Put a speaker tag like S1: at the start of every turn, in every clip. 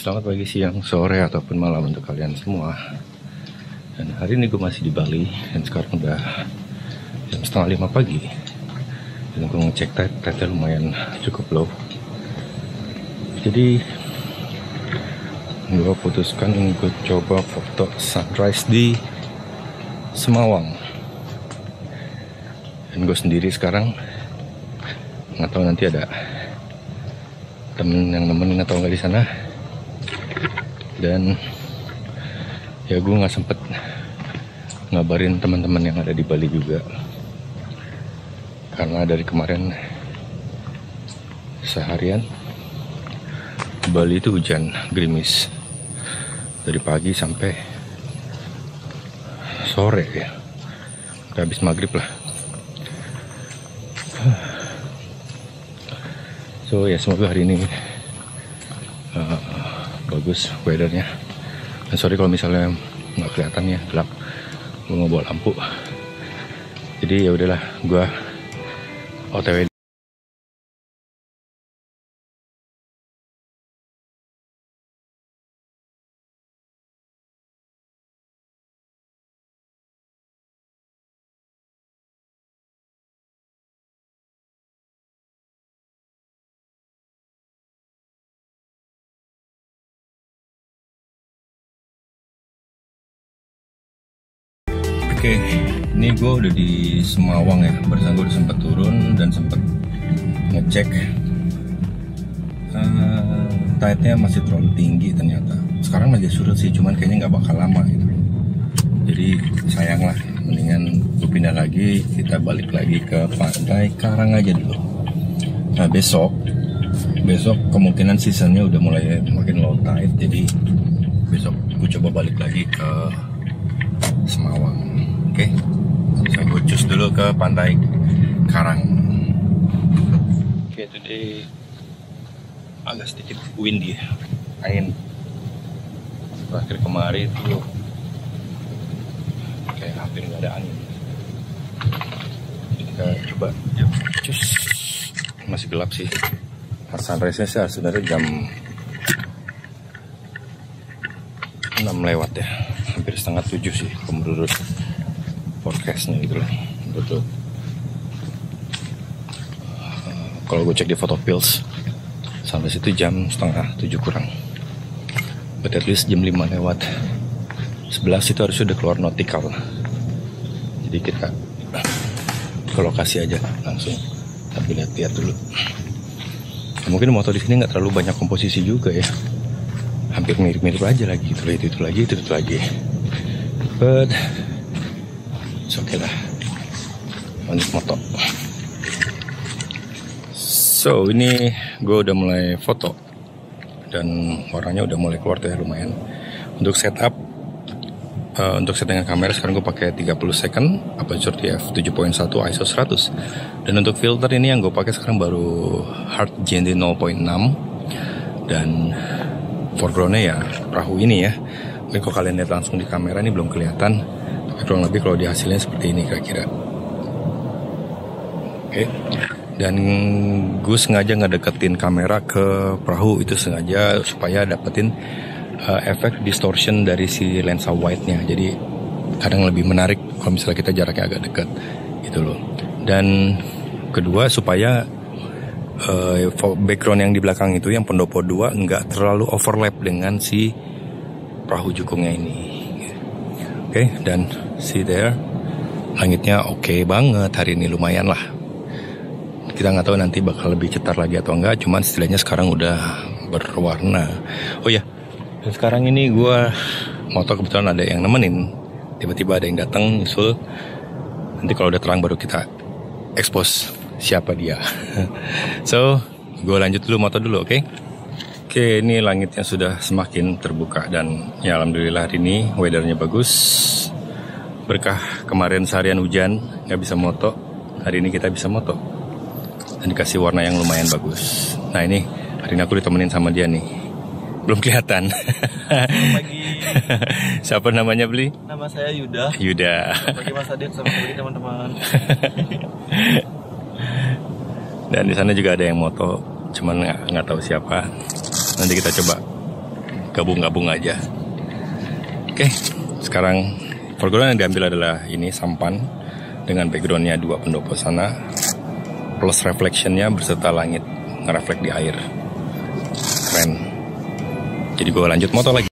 S1: Selamat pagi, siang, sore, ataupun malam untuk kalian semua. Dan hari ini gue masih di Bali. Dan sekarang udah jam 4:30 pagi. Dan gue ngecek tide lumayan cukup low. Jadi gue putuskan untuk coba foto sunrise di Semawang. Dan gue sendiri sekarang. Nggak tahu nanti ada temen yang nemenin atau nggak di sana. Dan ya gue nggak sempet ngabarin teman-teman yang ada di Bali juga, karena dari kemarin seharian Bali itu hujan gerimis dari pagi sampai sore ya, udah habis maghrib lah. So ya, semoga hari ini bagus weathernya. Dan sorry kalau misalnya nggak kelihatan ya, gelap, gue nggak bawa lampu. Jadi ya udahlah, gue OTW. Oke, ini gue udah di Semawang ya. Barusan gue udah sempat turun dan sempat ngecek, tide-nya masih terlalu tinggi ternyata. Sekarang lagi surut sih, cuman kayaknya nggak bakal lama gitu. Jadi sayang lah, mendingan gue pindah lagi, kita balik lagi ke Pantai Karangaja dulu. Nah besok kemungkinan seasonnya udah mulai makin low tide, jadi besok gue coba balik lagi ke Semawang. Oke, saya cus dulu ke Pantai Karang. Oke, today agak sedikit windy, angin. Terakhir kemarin itu kayak hampir nggak ada angin. Jadi kita coba cus. Masih gelap sih. Sunrise-nya sih sebenarnya jam 6 lewat ya, hampir setengah 7 sih menurut forecastnya gitu lah. Betul. Kalau gue cek di Photopills sampai situ jam setengah 7 kurang. But at least jam 5 lewat 11 itu harus sudah keluar nautical. Jadi kita ke lokasi aja langsung sambil lihat dulu. Mungkin motor di sini nggak terlalu banyak komposisi juga ya. Hampir mirip-mirip aja lagi gitu, itu lagi. But it's okay lah untuk motor. So ini gue udah mulai foto dan warnanya udah mulai keluar ya, lumayan. Untuk setup, untuk settingan kamera sekarang gue pakai 30 second, aperture di f7.1, ISO 100. Dan untuk filter ini yang gue pakai sekarang baru Hard GND 0.6 dan foregroundnya ya perahu ini ya. Mungkin kalau kalian lihat langsung di kamera ini belum kelihatan, tapi kurang lebih kalau di hasilnya seperti ini kira-kira. Oke. Dan gue sengaja nggak deketin kamera ke perahu, itu sengaja supaya dapetin efek distortion dari si lensa wide-nya. Jadi kadang lebih menarik kalau misalnya kita jaraknya agak dekat gitu loh. Dan kedua supaya background yang di belakang itu, yang pendopo 2, nggak terlalu overlap dengan si perahu jukungnya ini. Oke, dan see there, langitnya oke banget hari ini, lumayan lah. Kita nggak tahu nanti bakal lebih cetar lagi atau enggak, cuman setidaknya sekarang udah berwarna. Oh ya, dan sekarang ini gue motor kebetulan ada yang nemenin, tiba-tiba ada yang datang nyusul. Nanti kalau udah terang baru kita expose siapa dia. So, gue lanjut dulu motor dulu, oke? Oke, ini langitnya sudah semakin terbuka dan ya alhamdulillah hari ini weathernya bagus. Berkah kemarin seharian hujan, nggak bisa moto. Hari ini kita bisa moto dan dikasih warna yang lumayan bagus. Nah ini hari ini aku ditemenin sama dia nih. Belum kelihatan.
S2: Selamat pagi.
S1: Siapa namanya, Bli?
S2: Nama saya Yuda.
S1: Selamat
S2: pagi Mas Adit, selamat pagi teman-teman.
S1: Dan di sana juga ada yang moto, cuman nggak tahu siapa. Nanti kita coba gabung-gabung aja. Oke, sekarang foreground yang diambil adalah ini sampan dengan backgroundnya 2 pendopo sana plus reflectionnya berserta langit ngereflek di air. Keren. Jadi gue lanjut moto lagi.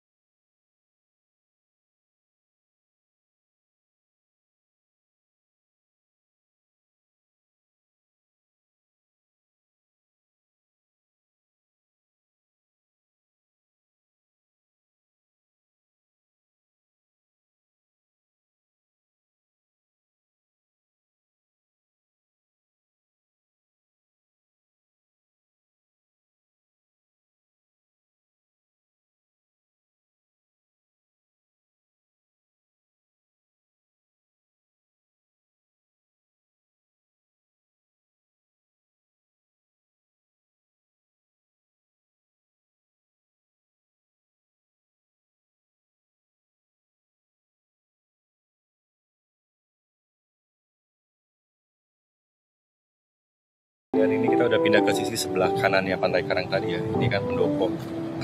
S1: Dan ini kita udah pindah ke sisi sebelah kanannya Pantai Karang tadi ya. Ini kan pendopo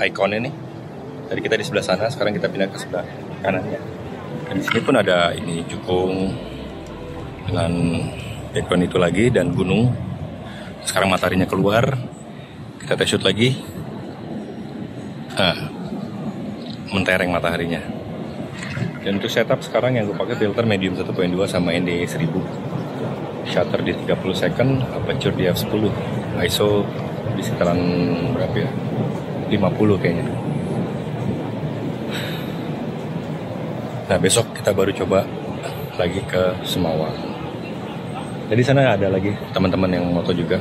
S1: ikonnya nih. Tadi kita di sebelah sana, sekarang kita pindah ke sebelah kanannya. Dan di sini pun ada ini jukung dengan background itu lagi dan gunung. Sekarang mataharinya keluar. Kita tes shoot lagi. Mentereng mataharinya. Dan untuk setup sekarang yang gue pakai filter medium 1.2 sama ND 1000. Shutter di 30 second, aperture di f10, ISO di sekitaran berapa ya? 50 kayaknya. Nah besok kita baru coba lagi ke Semawang. Jadi sana ada lagi teman-teman yang moto juga,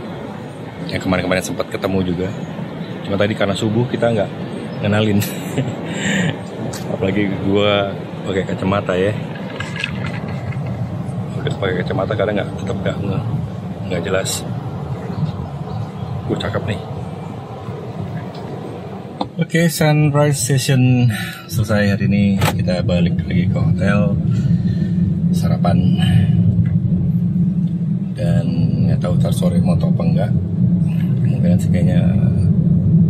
S1: yang kemarin-kemarin sempat ketemu juga. Cuma tadi karena subuh kita nggak ngenalin. Apalagi gua pakai kacamata ya. Pakai kacamata kadang tetap nggak jelas. Gue cakep nih. Oke, sunrise session selesai hari ini. Kita balik lagi ke hotel, sarapan, dan nggak tahu ntar sore mau apa enggak.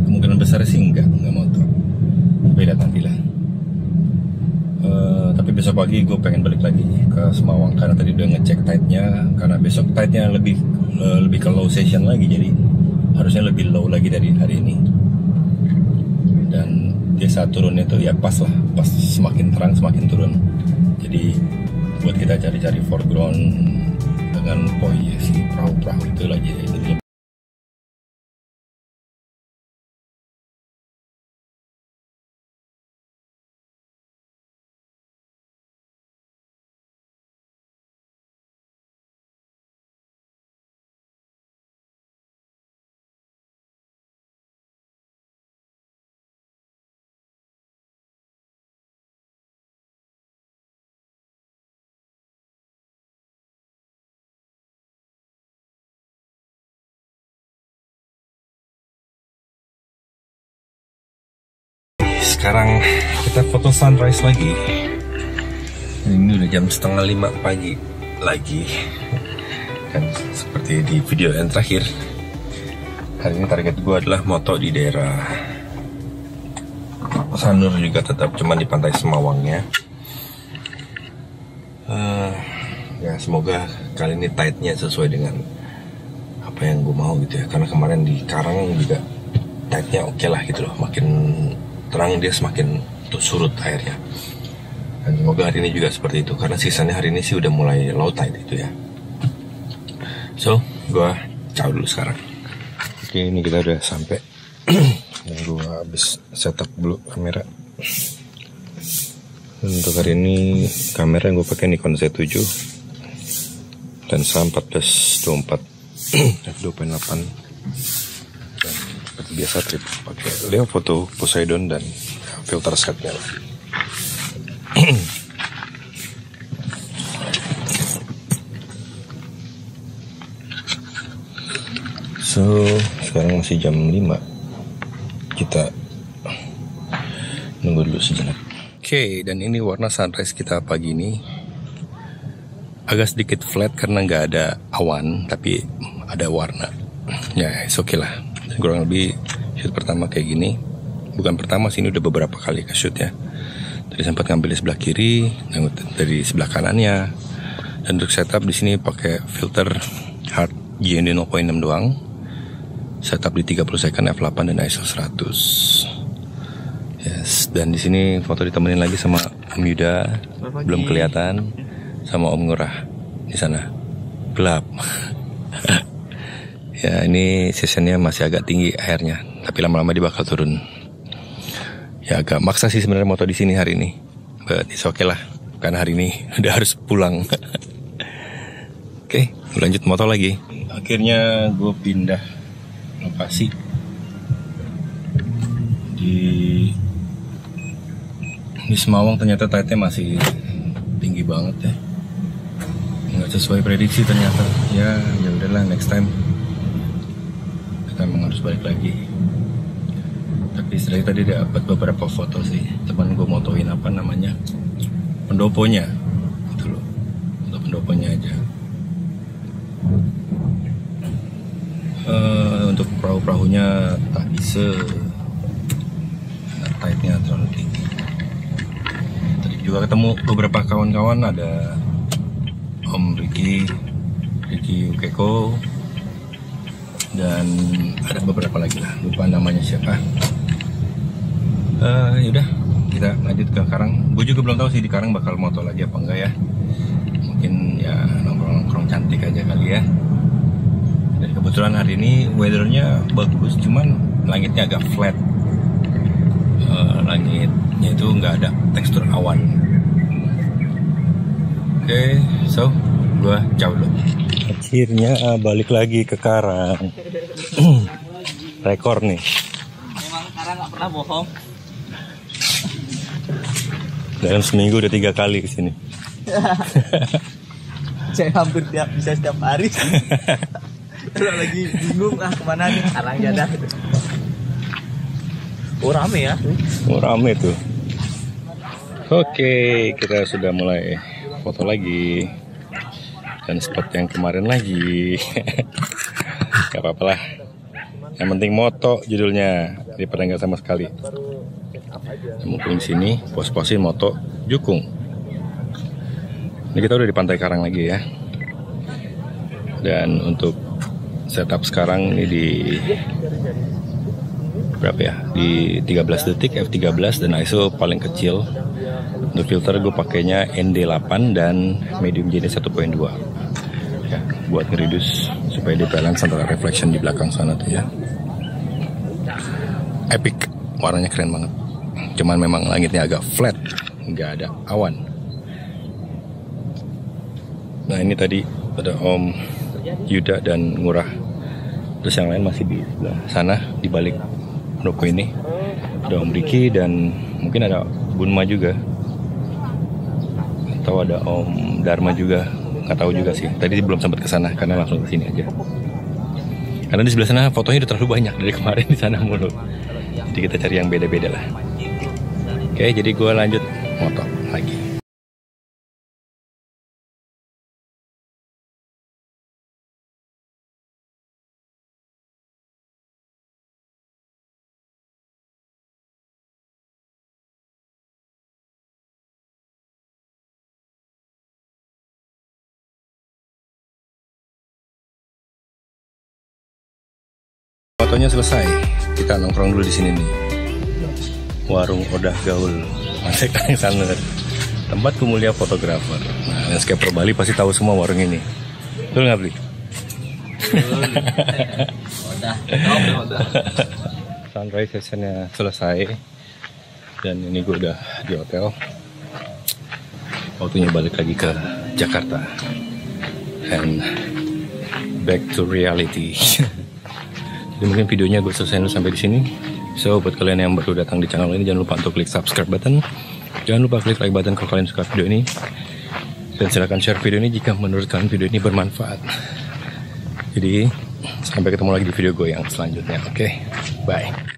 S1: Kemungkinan besar sih nggak motor. Beda nantilah. Tapi besok pagi gue pengen balik lagi ke Semawang karena tadi udah ngecek tide-nya, karena besok tide-nya lebih ke low session lagi, jadi harusnya lebih low lagi dari hari ini. Dan dia saat turunnya tuh ya pas semakin terang semakin turun. Jadi buat kita cari-cari foreground dengan si perahu-perahu itu lagi itu. Sekarang kita foto sunrise lagi. Ini udah jam 4:30 pagi lagi. Dan seperti di video yang terakhir, hari ini target gue adalah moto di daerah Sanur juga, tetap cuma di Pantai Semawangnya. Ya semoga kali ini tide-nya sesuai dengan apa yang gue mau gitu ya. Karena kemarin di Karang juga tide-nya oke lah gitu loh. Makin terang dia semakin surut airnya. Dan semoga hari ini juga seperti itu, karena sisanya hari ini sih udah mulai low tide itu ya. So, gue ciao dulu sekarang. Oke, ini kita udah sampai. Gue habis setup dulu kamera. Untuk hari ini kamera yang gue pakai Nikon Z7 dan A1424 f2.8. Seperti biasa trip pakai Leo foto Poseidon dan filter setnya lah. So sekarang masih jam 5. Kita nunggu dulu sejenak. Oke, dan ini warna sunrise kita pagi ini agak sedikit flat karena nggak ada awan, tapi ada warna. Ya, oke lah. Kurang lebih shoot pertama kayak gini. bukan pertama sih, ini udah beberapa kali ke shoot ya. Tadi sempat ngambil di sebelah kiri, dari sebelah kanannya. Dan untuk setup di sini pakai filter hard GND 0.6 doang. Setup di 30 second f8 dan ISO 100. Yes, dan di sini foto ditemenin lagi sama Om Yuda, belum kelihatan, sama Om Ngurah di sana. Gelap. Ya, ini sessionnya masih agak tinggi airnya, tapi lama-lama dia bakal turun. Ya agak maksa sih sebenarnya moto di sini hari ini, but it's okay lah, karena hari ini udah harus pulang. Oke, lanjut moto lagi. Akhirnya gue pindah lokasi di Semawang. Ternyata tide-nya masih tinggi banget ya, nggak sesuai prediksi ternyata. Ya udahlah, next time kita memang harus balik lagi. Tapi setelah tadi dapat beberapa foto sih, teman gue motoin apa namanya, pendoponya gitu loh, untuk pendoponya aja. Untuk perahu-perahunya tak bisa, karena tide-nya terlalu tinggi. Tadi juga ketemu beberapa kawan-kawan, ada Om Ricky Ukeko, dan ada beberapa lagi lah, lupa namanya siapa. Yaudah, kita lanjut ke Karang. Gue juga belum tahu sih di Karang bakal moto lagi apa enggak ya. Mungkin ya nongkrong-nongkrong cantik aja kali ya. Dan kebetulan hari ini weathernya bagus, cuman langitnya agak flat. Langitnya itu nggak ada tekstur awan. Oke, so gua ciao dulu. Akhirnya balik lagi ke Karang. Rekor nih.
S2: Memang Karang nggak pernah bohong.
S1: Dalam seminggu udah 3 kali kesini.
S2: Saya hampir bisa setiap hari. Kalau lagi bingung kemana nih, Karang Jadah. Oh rame ya?
S1: Oh rame tuh. Oke, kita sudah mulai foto lagi. Dan spot yang kemarin lagi. Gak apa-apa lah. Yang penting moto judulnya, daripada nggak sama sekali. Dan mungkin di sini pos-posin moto Jukung. Ini kita udah di Pantai Karang lagi ya. Dan untuk setup sekarang ini di berapa ya? Di 13 detik f13 dan ISO paling kecil. Untuk filter gue pakainya ND8 dan medium JD 1.2 ya, buat ngereduce supaya dia balance antara reflection di belakang sana tuh ya. Epic, warnanya keren banget. Cuman memang langitnya agak flat, nggak ada awan. Nah ini tadi ada Om Yuda dan Ngurah. Terus yang lain masih di sebelah sana, di balik pendopo ini. Ada Om Ricky dan mungkin ada Bunma juga. Atau ada Om Dharma juga, nggak tahu juga sih. Tadi belum sempat ke sana karena langsung ke sini aja. Karena di sebelah sana fotonya udah terlalu banyak dari kemarin di sana mulu. Jadi kita cari yang beda-beda lah. Oke, jadi gue lanjut moto lagi. Fotonya selesai, kita nongkrong dulu di sini nih. Warung Odah Gaul, Pantai Karang Saner. Tempat mulia fotografer. Nah, landscaper Bali pasti tahu semua warung ini. Betul nggak, Bli?
S2: Udah.
S1: Sunrise sessionnya selesai. Dan ini gue udah di hotel. Waktunya balik lagi ke Jakarta. And back to reality. Jadi mungkin videonya gue selesai dulu sampai di sini. So buat kalian yang baru datang di channel ini, jangan lupa untuk klik subscribe button. Jangan lupa klik like button kalau kalian suka video ini. Dan silahkan share video ini jika menurut kalian video ini bermanfaat. Jadi sampai ketemu lagi di video gue yang selanjutnya. Oke, bye.